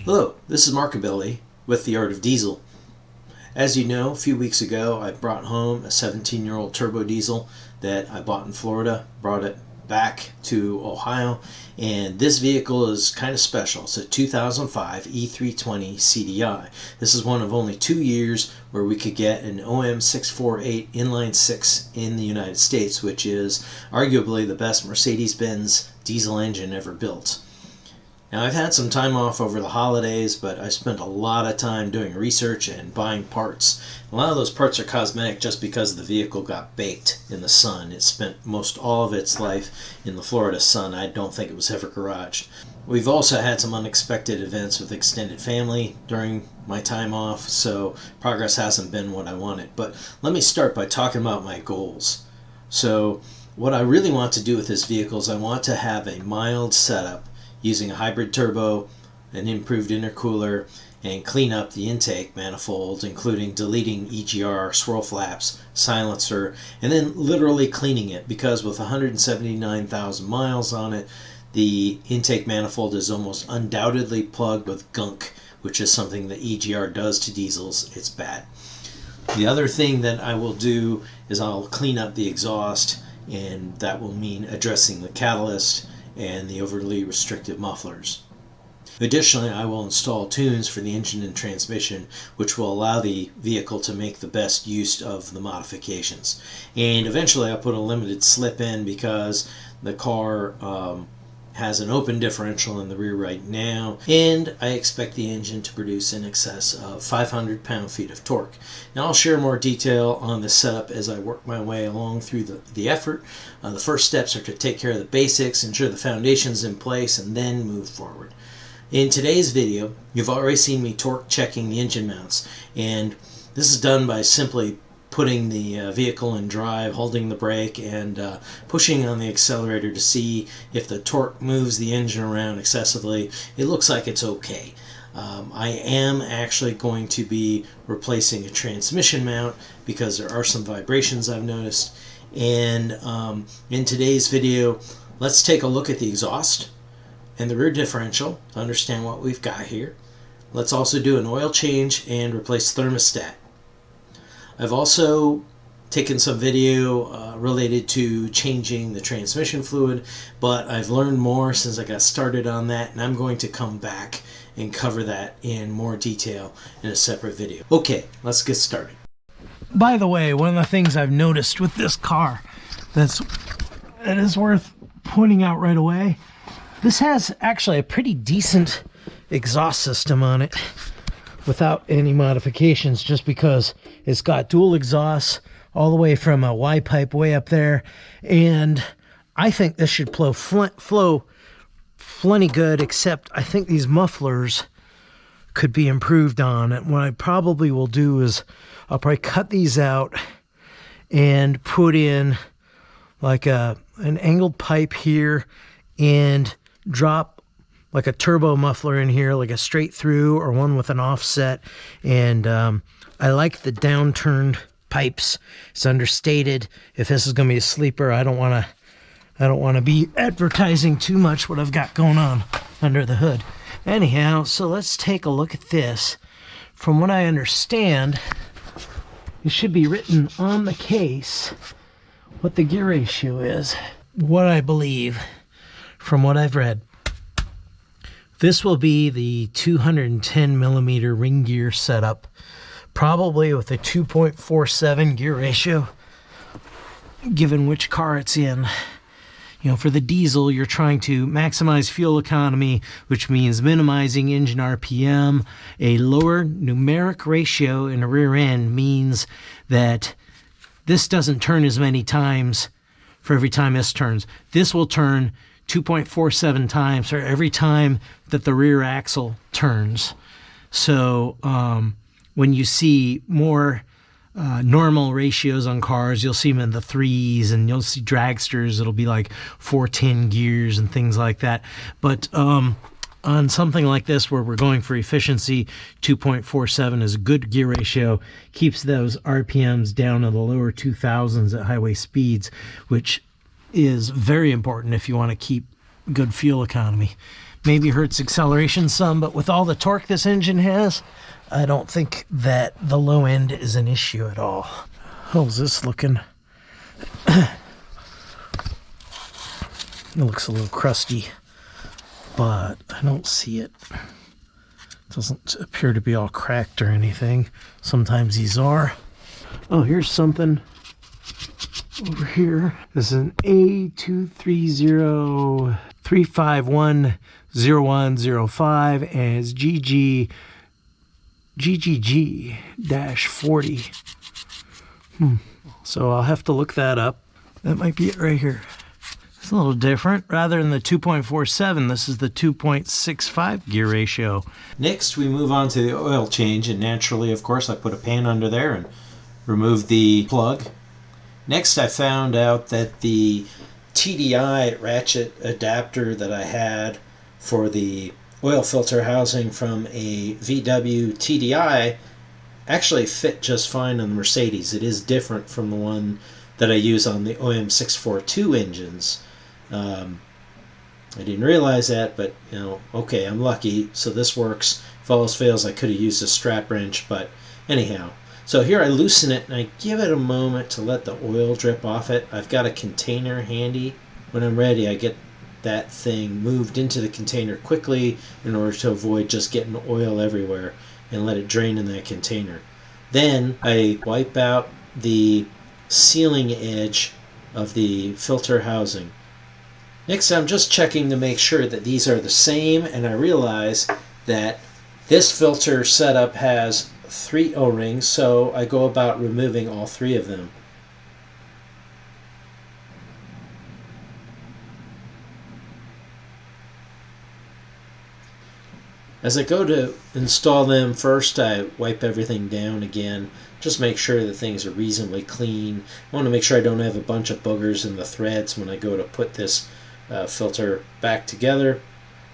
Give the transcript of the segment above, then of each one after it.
Hello, this is Markabilly with The Art of Diesel. As you know, a few weeks ago I brought home a 17-year-old Turbodiesel that I bought in Florida, brought it back to Ohio, and this vehicle is kind of special. It's a 2005 E320 CDI. This is one of only 2 years where we could get an OM648 inline 6 in the United States, which is arguably the best Mercedes-Benz diesel engine ever built. Now, I've had some time off over the holidays, but I spent a lot of time doing research and buying parts. A lot of those parts are cosmetic just because the vehicle got baked in the sun. It spent most all of its life in the Florida sun. I don't think it was ever garaged. We've also had some unexpected events with extended family during my time off, so progress hasn't been what I wanted. But let me start by talking about my goals. So what I really want to do with this vehicle is I want to have a mild setup using a hybrid turbo, an improved intercooler, and clean up the intake manifold, including deleting EGR, swirl flaps, silencer, and then literally cleaning it, because with 179,000 miles on it, the intake manifold is almost undoubtedly plugged with gunk, which is something that EGR does to diesels. It's bad. The other thing that I will do is I'll clean up the exhaust, and that will mean addressing the catalyst and the overly restrictive mufflers. Additionally, I will install tunes for the engine and transmission, which will allow the vehicle to make the best use of the modifications. And eventually I'll put a limited slip in, because the car has an open differential in the rear right now, and I expect the engine to produce in excess of 500 pound-feet of torque. Now, I'll share more detail on this setup as I work my way along through the effort. The first steps are to take care of the basics, ensure the foundation's in place, and then move forward. In today's video, you've already seen me torque checking the engine mounts, and this is done by simply putting the vehicle in drive, holding the brake, and pushing on the accelerator to see if the torque moves the engine around excessively. It looks like it's okay. I am actually going to be replacing a transmission mount because there are some vibrations I've noticed. And in today's video, let's take a look at the exhaust and the rear differential to understand what we've got here. Let's also do an oil change and replace thermostat. I've also taken some video related to changing the transmission fluid, but I've learned more since I got started on that, and I'm going to come back and cover that in more detail in a separate video. Okay, let's get started. By the way, one of the things I've noticed with this car that is worth pointing out right away, this has actually a pretty decent exhaust system on it without any modifications, just because it's got dual exhausts all the way from a Y pipe way up there, and I think this should flow plenty good, except I think these mufflers could be improved on. And what I probably will do is I'll probably cut these out and put in like an angled pipe here and drop like a turbo muffler in here, like a straight through or one with an offset. And I like the downturned pipes. It's understated. If this is going to be a sleeper, I don't want to be advertising too much what I've got going on under the hood. Anyhow, so let's take a look at this. From what I understand, it should be written on the case what the gear ratio is. What I believe, from what I've read, this will be the 210 millimeter ring gear setup, probably with a 2.47 gear ratio, given which car it's in. You know, for the diesel, you're trying to maximize fuel economy, which means minimizing engine RPM. A lower numeric ratio in the rear end means that this doesn't turn as many times for every time this turns. This will turn 2.47 times for every time that the rear axle turns. So when you see more normal ratios on cars, you'll see them in the 3s, and you'll see dragsters, it'll be like 410 gears and things like that. But on something like this where we're going for efficiency, 2.47 is a good gear ratio, keeps those RPMs down in the lower 2000s at highway speeds, which is very important if you want to keep good fuel economy. maybe hurts acceleration some, but with all the torque this engine has, I don't think that the low end is an issue at all. How's this looking? It looks a little crusty, but I don't see it. Doesn't appear to be all cracked or anything. Sometimes these are. Oh, here's something over here. This is an A230 3510105 and it's GGG-40. So I'll have to look that up. That might be it right here. It's a little different. Rather than the 2.47, this is the 2.65 gear ratio. Next, we move on to the oil change, and naturally, of course, I put a pan under there and remove the plug. Next, I found out that the TDI ratchet adapter that I had for the oil filter housing from a VW TDI actually fit just fine on the Mercedes. It is different from the one that I use on the OM642 engines. I didn't realize that, but okay, I'm lucky, so this works. If all else fails, I could have used a strap wrench, but anyhow. So here I loosen it and I give it a moment to let the oil drip off it. I've got a container handy. When I'm ready, I get that thing moved into the container quickly in order to avoid just getting oil everywhere, and let it drain in that container. Then I wipe out the sealing edge of the filter housing. Next, I'm just checking to make sure that these are the same, and I realize that this filter setup has 3 O-rings, so I go about removing all 3 of them. As I go to install them, first I wipe everything down again. Just make sure that things are reasonably clean. I want to make sure I don't have a bunch of boogers in the threads when I go to put this filter back together.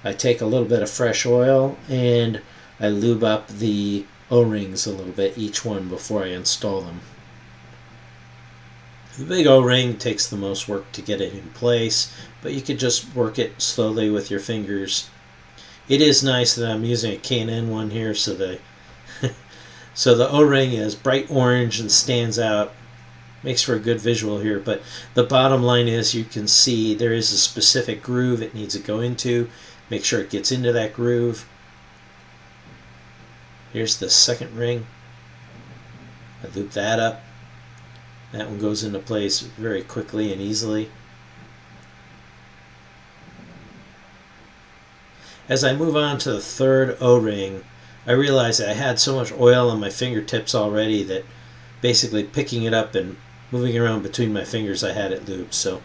I take a little bit of fresh oil and I lube up the O-rings a little bit, each one, before I install them. The big O-ring takes the most work to get it in place, but you could just work it slowly with your fingers. It is nice that I'm using a K&N one here, so the O-ring is bright orange and stands out. Makes for a good visual here, but the bottom line is you can see there is a specific groove it needs to go into. Make sure it gets into that groove. Here's the second ring. I loop that up. That one goes into place very quickly and easily. As I move on to the third O-ring, I realized that I had so much oil on my fingertips already that basically picking it up and moving around between my fingers, I had it lubed. So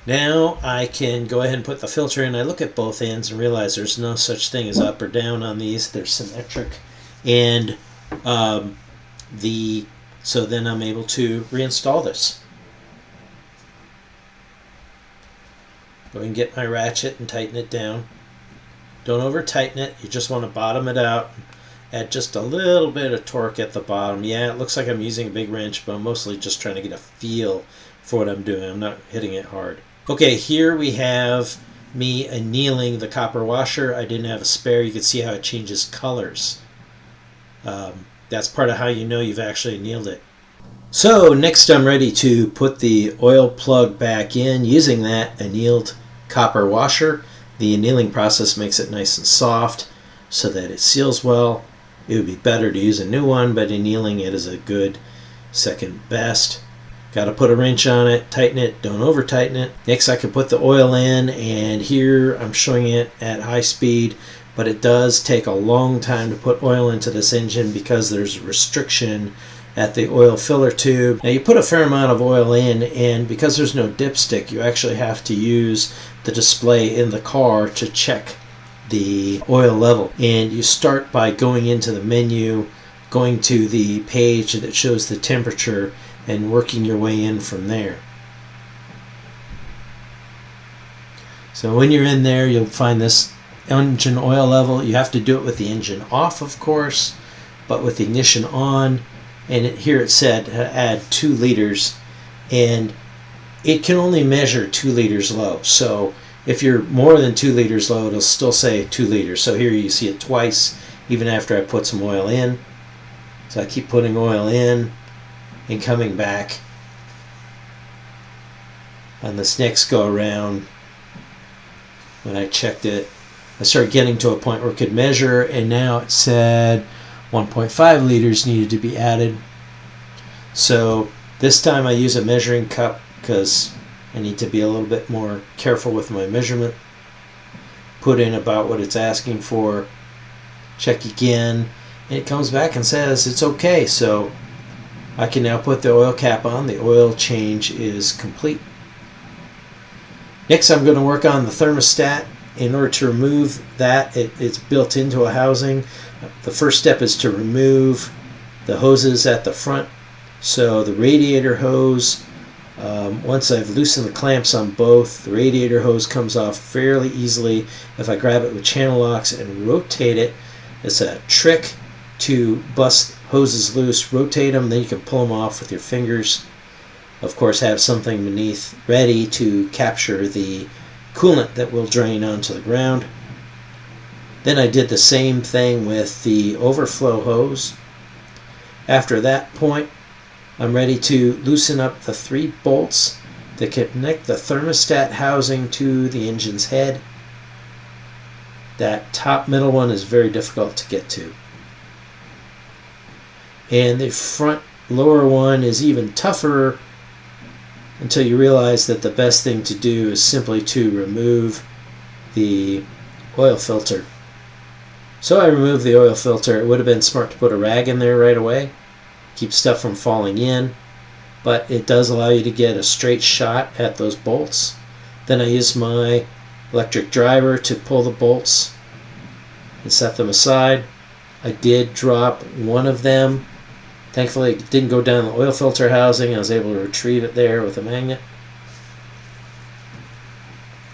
now I can go ahead and put the filter in. I look at both ends and realize there's no such thing as up or down on these. They're symmetric. And so then I'm able to reinstall this. Go ahead and get my ratchet and tighten it down. Don't over tighten it. You just want to bottom it out. Add just a little bit of torque at the bottom. Yeah, it looks like I'm using a big wrench, but I'm mostly just trying to get a feel for what I'm doing. I'm not hitting it hard. Okay, here we have me annealing the copper washer. I didn't have a spare. You can see how it changes colors. That's part of how you know you've actually annealed it. So next I'm ready to put the oil plug back in using that annealed copper washer. The annealing process makes it nice and soft so that it seals well. It would be better to use a new one, but annealing it is a good second best. Got to put a wrench on it, tighten it, don't over tighten it. Next I can put the oil in, and here I'm showing it at high speed, but it does take a long time to put oil into this engine because there's a restriction at the oil filler tube. Now you put a fair amount of oil in, and because there's no dipstick, you actually have to use the display in the car to check the oil level. And you start by going into the menu, going to the page that shows the temperature, and working your way in from there. So when you're in there, you'll find this engine oil level. You have to do it with the engine off, of course, but with the ignition on. And here it said add 2 liters, and it can only measure 2 liters low. So If you're more than 2 liters low, it'll still say 2 liters. So here you see it twice, even after I put some oil in. So I keep putting oil in and coming back. On this next go around, when I checked it, I started getting to a point where it could measure, and now it said 1.5 liters needed to be added. So this time I use a measuring cup because I need to be a little bit more careful with my measurement. Put in about what it's asking for. Check again, and it comes back and says it's okay. So I can now put the oil cap on. The oil change is complete. Next, I'm going to work on the thermostat. In order to remove that, it's built into a housing. The first step is to remove the hoses at the front. So the radiator hose, once I've loosened the clamps on both, the radiator hose comes off fairly easily if I grab it with channel locks and rotate it. It's a trick to bust hoses loose. Rotate them, then you can pull them off with your fingers. Of course, have something beneath ready to capture the coolant that will drain onto the ground. Then I did the same thing with the overflow hose. After that point, I'm ready to loosen up the 3 bolts that connect the thermostat housing to the engine's head. That top middle one is very difficult to get to. And the front lower one is even tougher until you realize that the best thing to do is simply to remove the oil filter. So I removed the oil filter. It would have been smart to put a rag in there right away. Keep stuff from falling in, but it does allow you to get a straight shot at those bolts. Then I used my electric driver to pull the bolts and set them aside. I did drop one of them. Thankfully, it didn't go down the oil filter housing. I was able to retrieve it there with a magnet.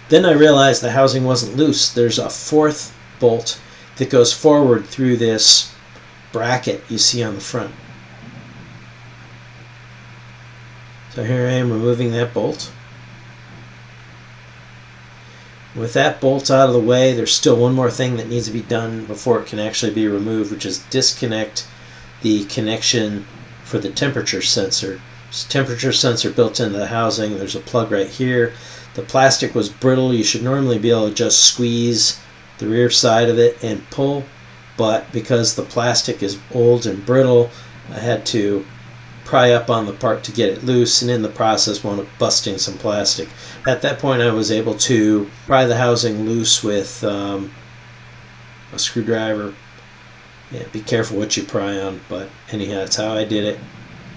Then I realized the housing wasn't loose. There's a 4th bolt that goes forward through this bracket you see on the front. So here I am removing that bolt. With that bolt out of the way, there's still one more thing that needs to be done before it can actually be removed, which is disconnect the connection for the temperature sensor. There's a temperature sensor built into the housing. There's a plug right here. The plastic was brittle. You should normally be able to just squeeze the rear side of it and pull, but because the plastic is old and brittle, I had to pry up on the part to get it loose, and in the process wound up busting some plastic. At that point, I was able to pry the housing loose with a screwdriver. Yeah, be careful what you pry on, but anyhow, that's how I did it.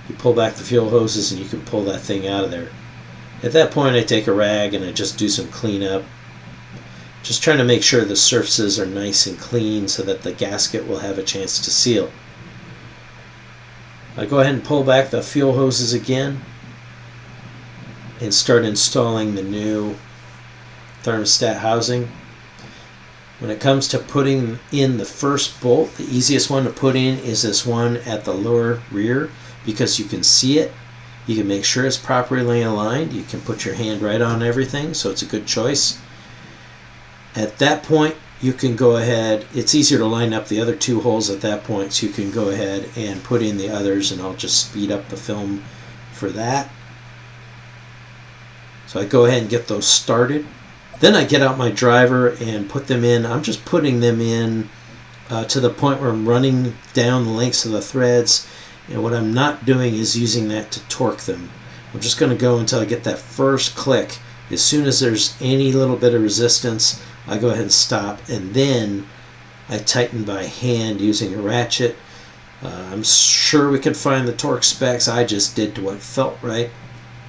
You pull back the fuel hoses and you can pull that thing out of there. At that point, I take a rag and I just do some cleanup. Just trying to make sure the surfaces are nice and clean so that the gasket will have a chance to seal. I go ahead and pull back the fuel hoses again and start installing the new thermostat housing. When it comes to putting in the first bolt, the easiest one to put in is this one at the lower rear because you can see it. You can make sure it's properly aligned. You can put your hand right on everything, so it's a good choice. At that point, you can go ahead. It's easier to line up the other 2 holes at that point, so you can go ahead and put in the others, and I'll just speed up the film for that. So I go ahead and get those started. Then I get out my driver and put them in. I'm just putting them in to the point where I'm running down the lengths of the threads, and what I'm not doing is using that to torque them. I'm just going to go until I get that first click. As soon as there's any little bit of resistance, I go ahead and stop, and then I tighten by hand using a ratchet. I'm sure we could find the torque specs. I just did to what felt right.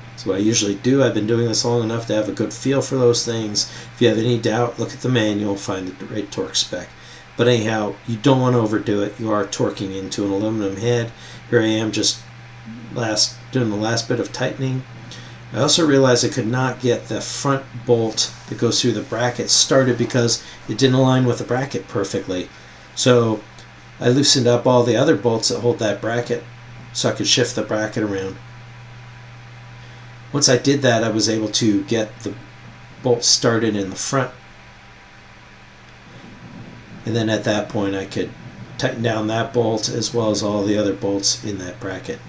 That's what I usually do. I've been doing this long enough to have a good feel for those things. If you have any doubt, look at the manual, find the right torque spec. But anyhow, you don't want to overdo it. You are torquing into an aluminum head. Here I am just doing the last bit of tightening. I also realized I could not get the front bolt that goes through the bracket started because it didn't align with the bracket perfectly. So I loosened up all the other bolts that hold that bracket so I could shift the bracket around. Once I did that, I was able to get the bolts started in the front, and then at that point I could tighten down that bolt as well as all the other bolts in that bracket.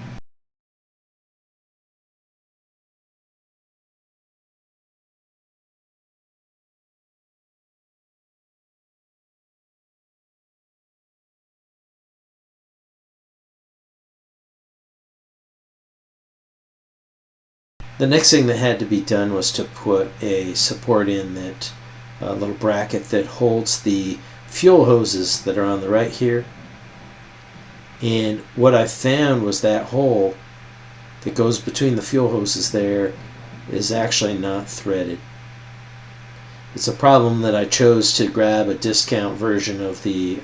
The next thing that had to be done was to put a support in that little bracket that holds the fuel hoses that are on the right here. And what I found was that hole that goes between the fuel hoses there is actually not threaded. It's a problem that I chose to grab a discount version of the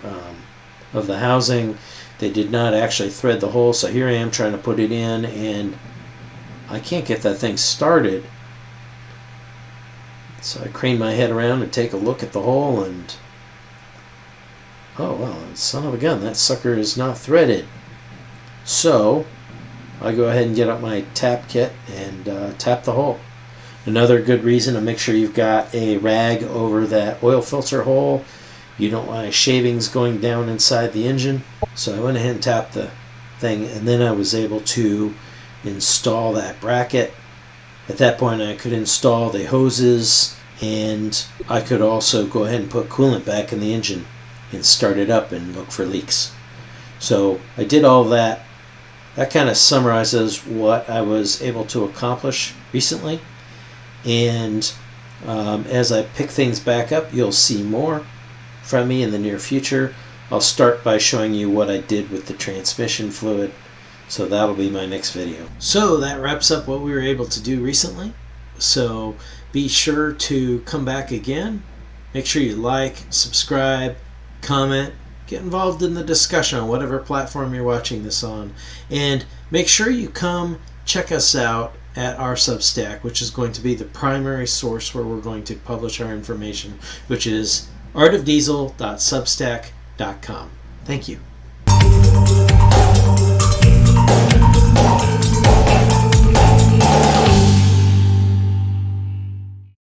housing. They did not actually thread the hole, so here I am trying to put it in, and I can't get that thing started. So I crane my head around and take a look at the hole, and oh well, son of a gun, that sucker is not threaded. So I go ahead and get up my tap kit and tap the hole. Another good reason to make sure you've got a rag over that oil filter hole. You don't want any shavings going down inside the engine. So I went ahead and tapped the thing, and then I was able to install that bracket. At that point I could install the hoses, and I could also go ahead and put coolant back in the engine and start it up and look for leaks. So I did all that. That kind of summarizes what I was able to accomplish recently, and as I pick things back up, you'll see more from me in the near future. I'll start by showing you what I did with the transmission fluid. So that'll be my next video. So that wraps up what we were able to do recently. So be sure to come back again. Make sure you like, subscribe, comment, get involved in the discussion on whatever platform you're watching this on. And make sure you come check us out at our Substack, which is going to be the primary source where we're going to publish our information, which is artofdiesel.substack.com. Thank you.